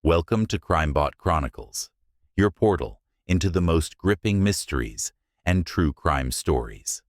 Welcome to CrimeBot Chronicles, your portal into the most gripping mysteries and true crime stories.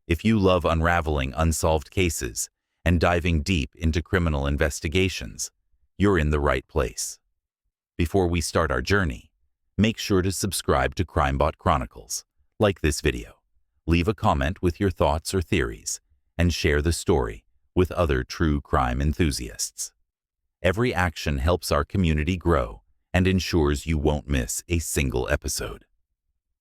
If you love unraveling unsolved cases and diving deep into criminal investigations, you're in the right place. Before we start our journey, make sure to subscribe to CrimeBot Chronicles, like this video, leave a comment with your thoughts or theories, and share the story with other true crime enthusiasts. Every action helps our community grow and ensures you won't miss a single episode.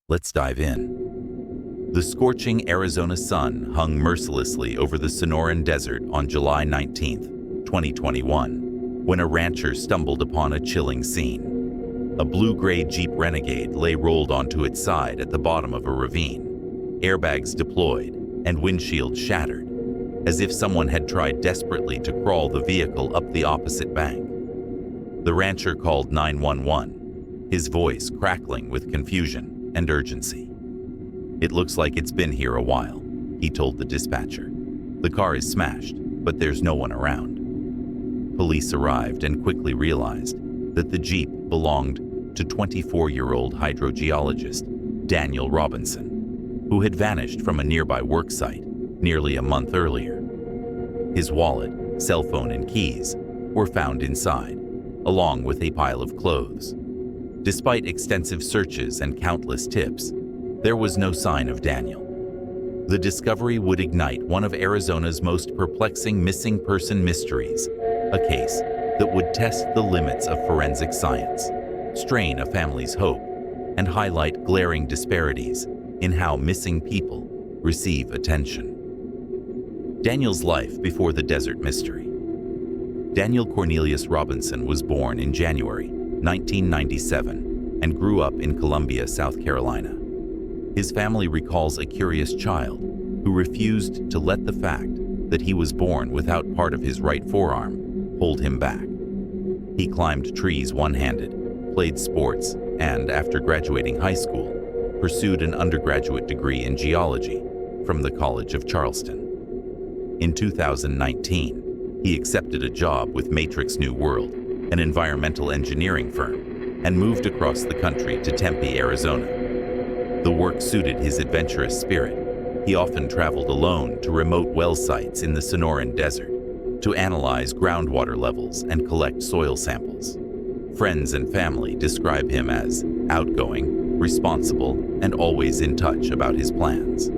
Let's dive in. The scorching Arizona sun hung mercilessly over the Sonoran Desert on July 19, 2021, when a rancher stumbled upon a chilling scene. A blue-gray Jeep Renegade lay rolled onto its side at the bottom of a ravine, airbags deployed and windshield shattered, as if someone had tried desperately to crawl the vehicle up the opposite bank. The rancher called 911, his voice crackling with confusion and urgency. "It looks like it's been here a while," he told the dispatcher. "The car is smashed, but there's no one around." Police arrived and quickly realized that the Jeep belonged to 24-year-old hydrogeologist Daniel Robinson, who had vanished from a nearby work site nearly a month earlier. His wallet, cell phone, and keys were found inside, along with a pile of clothes. Despite extensive searches and countless tips, there was no sign of Daniel. The discovery would ignite one of Arizona's most perplexing missing person mysteries, a case that would test the limits of forensic science, strain a family's hope, and highlight glaring disparities in how missing people receive attention. Daniel's life before the desert mystery. Daniel Cornelius Robinson was born in January 1997 and grew up in Columbia, South Carolina. His family recalls a curious child who refused to let the fact that he was born without part of his right forearm hold him back. He climbed trees one-handed, played sports, and after graduating high school, pursued an undergraduate degree in geology from the College of Charleston. In 2019, he accepted a job with Matrix New World, an environmental engineering firm, and moved across the country to Tempe, Arizona. The work suited his adventurous spirit. He often traveled alone to remote well sites in the Sonoran Desert to analyze groundwater levels and collect soil samples. Friends and family describe him as outgoing, responsible, and always in touch about his plans.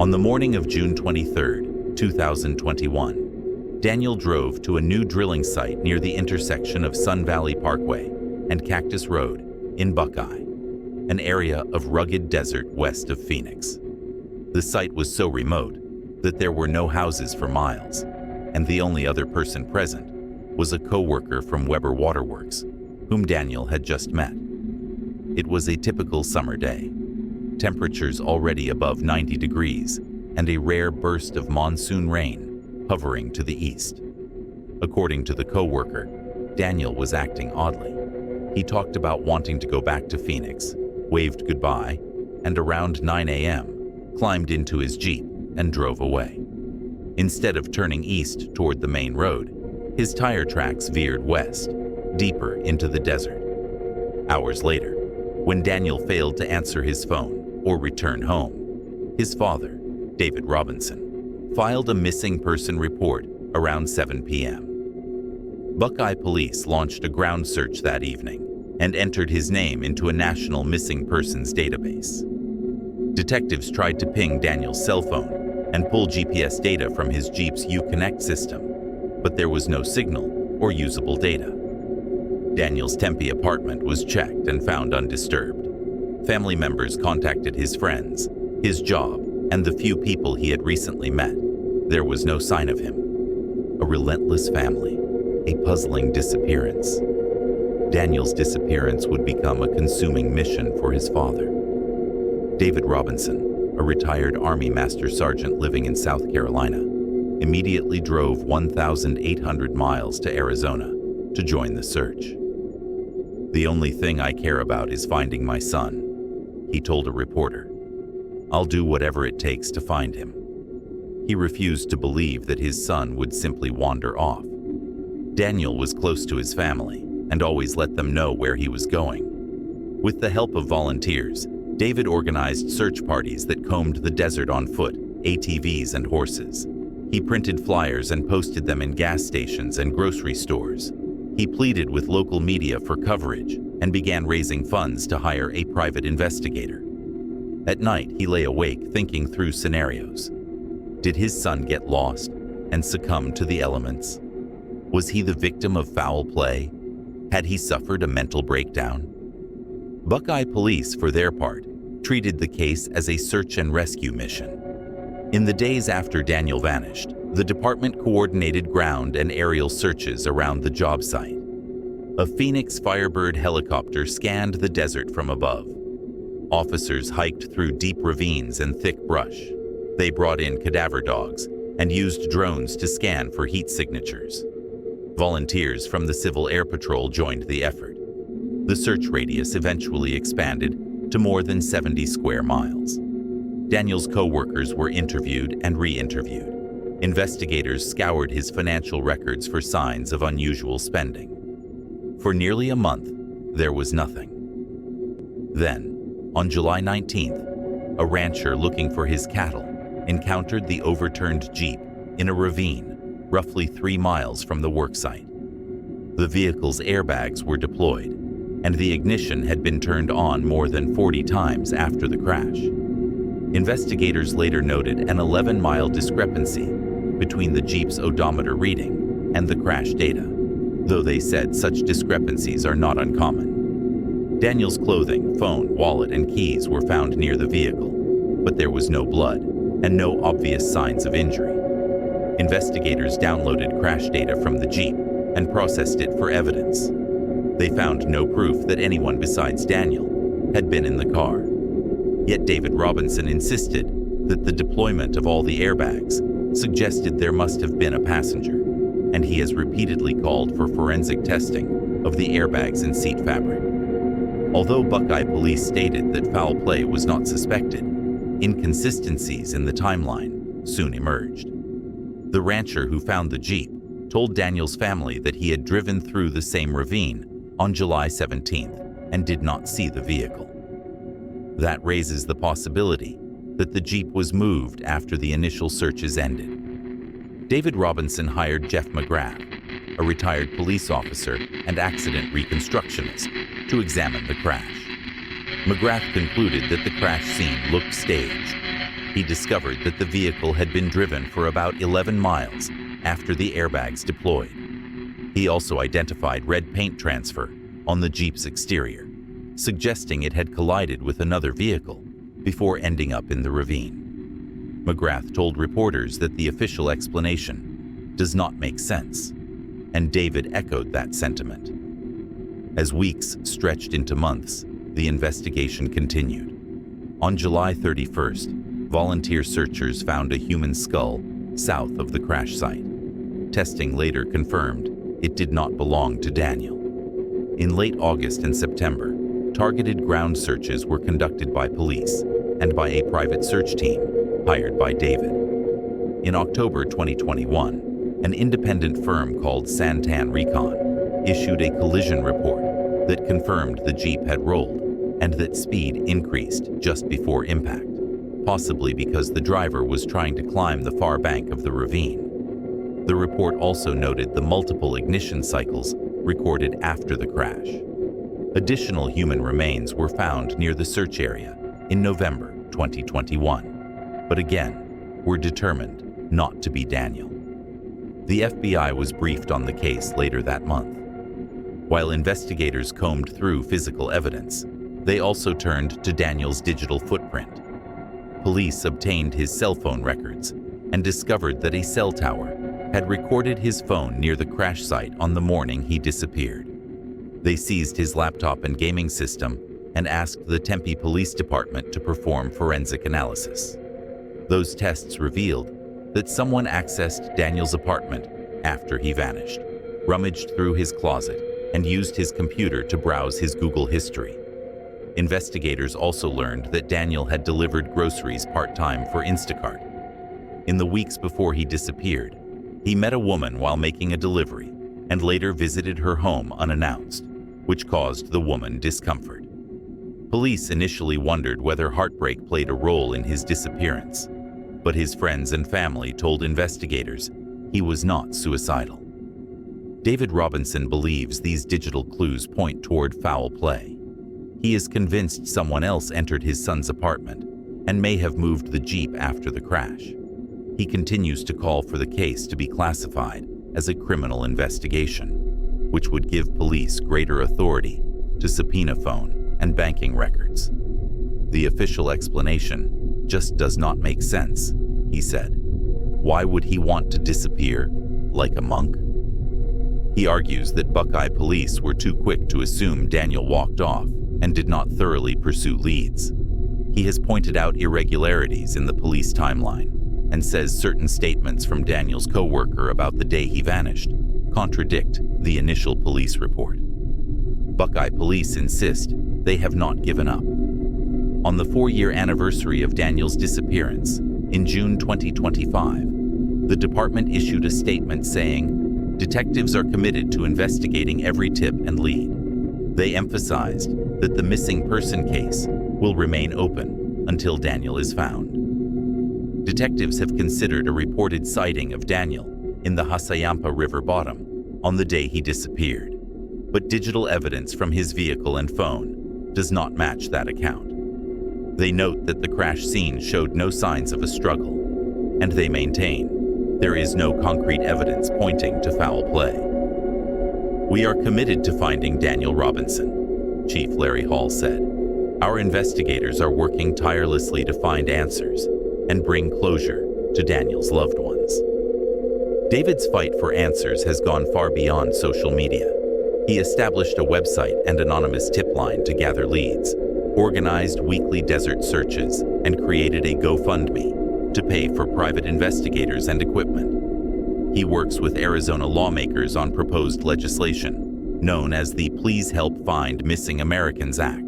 On the morning of June 23, 2021, Daniel drove to a new drilling site near the intersection of Sun Valley Parkway and Cactus Road in Buckeye, an area of rugged desert west of Phoenix. The site was so remote that there were no houses for miles, and the only other person present was a co-worker from Weber Waterworks, whom Daniel had just met. It was a typical summer day, temperatures already above 90 degrees, and a rare burst of monsoon rain hovering to the east. According to the co-worker, Daniel was acting oddly. He talked about wanting to go back to Phoenix, waved goodbye, and around 9 a.m., climbed into his Jeep and drove away. Instead of turning east toward the main road, his tire tracks veered west, deeper into the desert. Hours later, when Daniel failed to answer his phone or return home, his father, David Robinson, filed a missing person report around 7 p.m. Buckeye police launched a ground search that evening and entered his name into a national missing persons database. Detectives tried to ping Daniel's cell phone and pull GPS data from his Jeep's Uconnect system, but there was no signal or usable data. Daniel's Tempe apartment was checked and found undisturbed. Family members contacted his friends, his job, and the few people he had recently met. There was no sign of him. A relentless family, a puzzling disappearance. Daniel's disappearance would become a consuming mission for his father. David Robinson, a retired Army Master Sergeant living in South Carolina, immediately drove 1,800 miles to Arizona to join the search. "The only thing I care about is finding my son," he told a reporter. "I'll do whatever it takes to find him." He refused to believe that his son would simply wander off. Daniel was close to his family and always let them know where he was going. With the help of volunteers, David organized search parties that combed the desert on foot, ATVs, and horses. He printed flyers and posted them in gas stations and grocery stores. He pleaded with local media for coverage and began raising funds to hire a private investigator. At night, he lay awake thinking through scenarios. Did his son get lost and succumb to the elements? Was he the victim of foul play? Had he suffered a mental breakdown? Buckeye police, for their part, treated the case as a search and rescue mission. In the days after Daniel vanished, the department coordinated ground and aerial searches around the job site. A Phoenix Firebird helicopter scanned the desert from above. Officers hiked through deep ravines and thick brush. They brought in cadaver dogs and used drones to scan for heat signatures. Volunteers from the Civil Air Patrol joined the effort. The search radius eventually expanded to more than 70 square miles. Daniel's co-workers were interviewed and re-interviewed. Investigators scoured his financial records for signs of unusual spending. For nearly a month, there was nothing. Then, on July 19th, a rancher looking for his cattle encountered the overturned Jeep in a ravine roughly 3 miles from the worksite. The vehicle's airbags were deployed, and the ignition had been turned on more than 40 times after the crash. Investigators later noted an 11-mile discrepancy between the Jeep's odometer reading and the crash data, though they said such discrepancies are not uncommon. Daniel's clothing, phone, wallet, and keys were found near the vehicle, but there was no blood and no obvious signs of injury. Investigators downloaded crash data from the Jeep and processed it for evidence. They found no proof that anyone besides Daniel had been in the car. Yet David Robinson insisted that the deployment of all the airbags suggested there must have been a passenger, and he has repeatedly called for forensic testing of the airbags and seat fabric. Although Buckeye police stated that foul play was not suspected, inconsistencies in the timeline soon emerged. The rancher who found the Jeep told Daniel's family that he had driven through the same ravine on July 17th and did not see the vehicle. That raises the possibility that the Jeep was moved after the initial searches ended. David Robinson hired Jeff McGrath, a retired police officer and accident reconstructionist, to examine the crash. McGrath concluded that the crash scene looked staged. He discovered that the vehicle had been driven for about 11 miles after the airbags deployed. He also identified red paint transfer on the Jeep's exterior, suggesting it had collided with another vehicle before ending up in the ravine. McGrath told reporters that the official explanation does not make sense, and David echoed that sentiment. As weeks stretched into months, the investigation continued. On July 31st, volunteer searchers found a human skull south of the crash site. Testing later confirmed it did not belong to Daniel. In late August and September, targeted ground searches were conducted by police and by a private search team hired by David. In October 2021, an independent firm called Santan Recon issued a collision report that confirmed the Jeep had rolled and that speed increased just before impact, possibly because the driver was trying to climb the far bank of the ravine. The report also noted the multiple ignition cycles recorded after the crash. Additional human remains were found near the search area in November 2021, but again were determined not to be Daniel. The FBI was briefed on the case later that month. While investigators combed through physical evidence, they also turned to Daniel's digital footprint. Police obtained his cell phone records and discovered that a cell tower had recorded his phone near the crash site on the morning he disappeared. They seized his laptop and gaming system and asked the Tempe Police Department to perform forensic analysis. Those tests revealed that someone accessed Daniel's apartment after he vanished, rummaged through his closet, and used his computer to browse his Google history. Investigators also learned that Daniel had delivered groceries part-time for Instacart. In the weeks before he disappeared, he met a woman while making a delivery and later visited her home unannounced. which caused the woman discomfort. Police initially wondered whether heartbreak played a role in his disappearance, but his friends and family told investigators he was not suicidal. David Robinson believes these digital clues point toward foul play. He is convinced someone else entered his son's apartment and may have moved the Jeep after the crash. He continues to call for the case to be classified as a criminal investigation, which would give police greater authority to subpoena phone and banking records. The official explanation just does not make sense, he said. Why would he want to disappear like a monk? He argues that Buckeye police were too quick to assume Daniel walked off and did not thoroughly pursue leads. He has pointed out irregularities in the police timeline and says certain statements from Daniel's co-worker about the day he vanished contradict the initial police report. Buckeye police insist they have not given up. On the 4-year anniversary of Daniel's disappearance, in June 2025, the department issued a statement saying, "Detectives are committed to investigating every tip and lead." They emphasized that the missing person case will remain open until Daniel is found. Detectives have considered a reported sighting of Daniel in the Hasayampa River bottom on the day he disappeared, but digital evidence from his vehicle and phone does not match that account. They note that the crash scene showed no signs of a struggle, and they maintain there is no concrete evidence pointing to foul play. "We are committed to finding Daniel Robinson," Chief Larry Hall said. "Our investigators are working tirelessly to find answers and bring closure to Daniel's loved ones." David's fight for answers has gone far beyond social media. He established a website and anonymous tip line to gather leads, organized weekly desert searches, and created a GoFundMe to pay for private investigators and equipment. He works with Arizona lawmakers on proposed legislation known as the Please Help Find Missing Americans Act,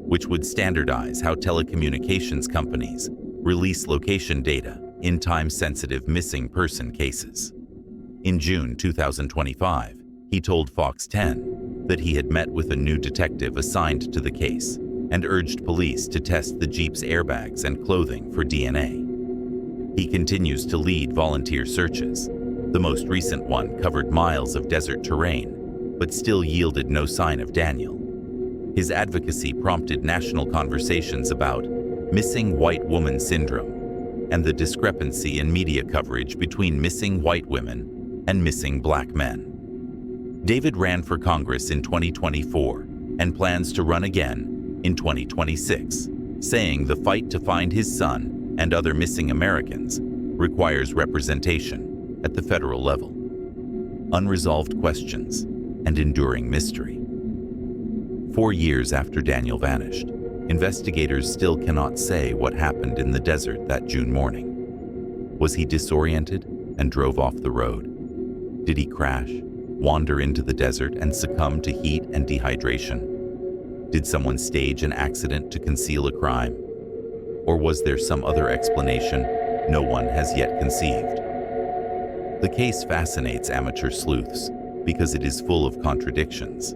which would standardize how telecommunications companies release location data in time-sensitive missing person cases. In June 2025, he told Fox 10 that he had met with a new detective assigned to the case and urged police to test the Jeep's airbags and clothing for DNA. He continues to lead volunteer searches. The most recent one covered miles of desert terrain, but still yielded no sign of Daniel. His advocacy prompted national conversations about missing white woman syndrome and the discrepancy in media coverage between missing white women and missing black men. David ran for Congress in 2024 and plans to run again in 2026, saying the fight to find his son and other missing Americans requires representation at the federal level. Unresolved questions and enduring mystery. 4 years after Daniel vanished, investigators still cannot say what happened in the desert that June morning. Was he disoriented and drove off the road? Did he crash, wander into the desert, and succumb to heat and dehydration? Did someone stage an accident to conceal a crime? Or was there some other explanation no one has yet conceived? The case fascinates amateur sleuths because it is full of contradictions.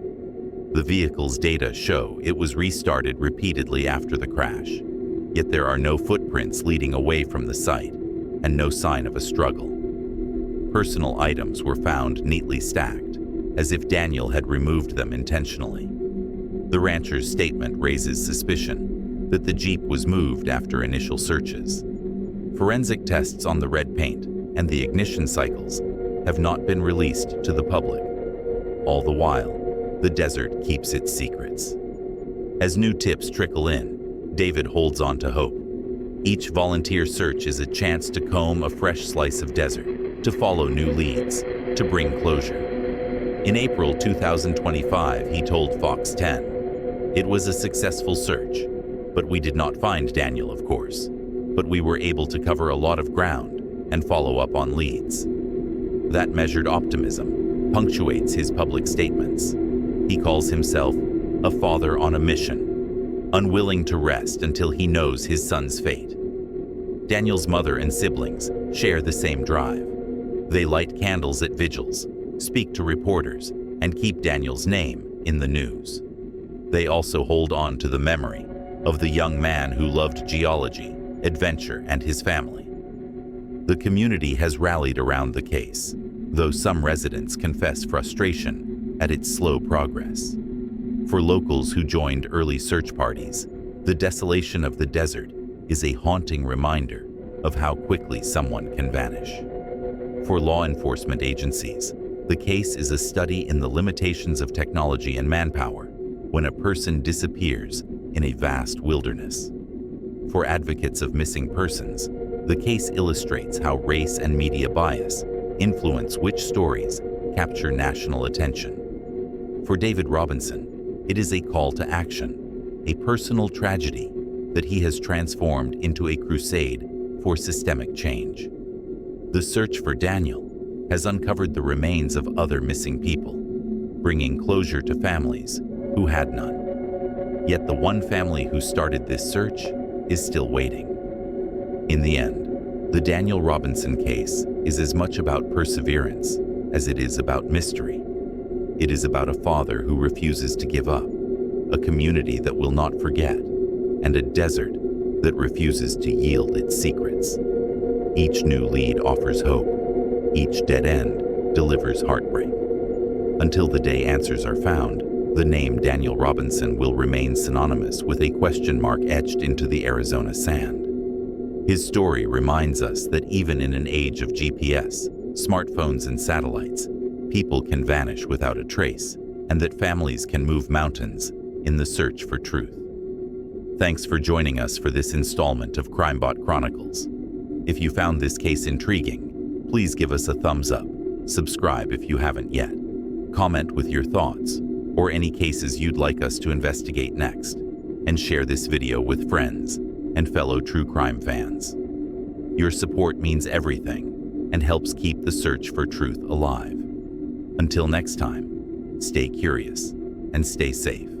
The vehicle's data show it was restarted repeatedly after the crash, yet there are no footprints leading away from the site and no sign of a struggle. Personal items were found neatly stacked, as if Daniel had removed them intentionally. The rancher's statement raises suspicion that the Jeep was moved after initial searches. Forensic tests on the red paint and the ignition cycles have not been released to the public. All the while, the desert keeps its secrets. As new tips trickle in, David holds on to hope. Each volunteer search is a chance to comb a fresh slice of desert, to follow new leads, to bring closure. In April 2025, he told Fox 10, "It was a successful search, but we did not find Daniel, of course. But we were able to cover a lot of ground and follow up on leads." That measured optimism punctuates his public statements. He calls himself a father on a mission, unwilling to rest until he knows his son's fate. Daniel's mother and siblings share the same drive. They light candles at vigils, speak to reporters, and keep Daniel's name in the news. They also hold on to the memory of the young man who loved geology, adventure, and his family. The community has rallied around the case, though some residents confess frustration at its slow progress. For locals who joined early search parties, the desolation of the desert is a haunting reminder of how quickly someone can vanish. For law enforcement agencies, the case is a study in the limitations of technology and manpower when a person disappears in a vast wilderness. For advocates of missing persons, the case illustrates how race and media bias influence which stories capture national attention. For David Robinson, it is a call to action, a personal tragedy that he has transformed into a crusade for systemic change. The search for Daniel has uncovered the remains of other missing people, bringing closure to families who had none. Yet the one family who started this search is still waiting. In the end, the Daniel Robinson case is as much about perseverance as it is about mystery. It is about a father who refuses to give up, a community that will not forget, and a desert that refuses to yield its secrets. Each new lead offers hope. Each dead end delivers heartbreak. Until the day answers are found, the name Daniel Robinson will remain synonymous with a question mark etched into the Arizona sand. His story reminds us that even in an age of GPS, smartphones, and satellites, people can vanish without a trace, and that families can move mountains in the search for truth. Thanks for joining us for this installment of CrimeBot Chronicles. If you found this case intriguing, please give us a thumbs up, subscribe if you haven't yet, comment with your thoughts, or any cases you'd like us to investigate next, and share this video with friends and fellow true crime fans. Your support means everything and helps keep the search for truth alive. Until next time, stay curious and stay safe.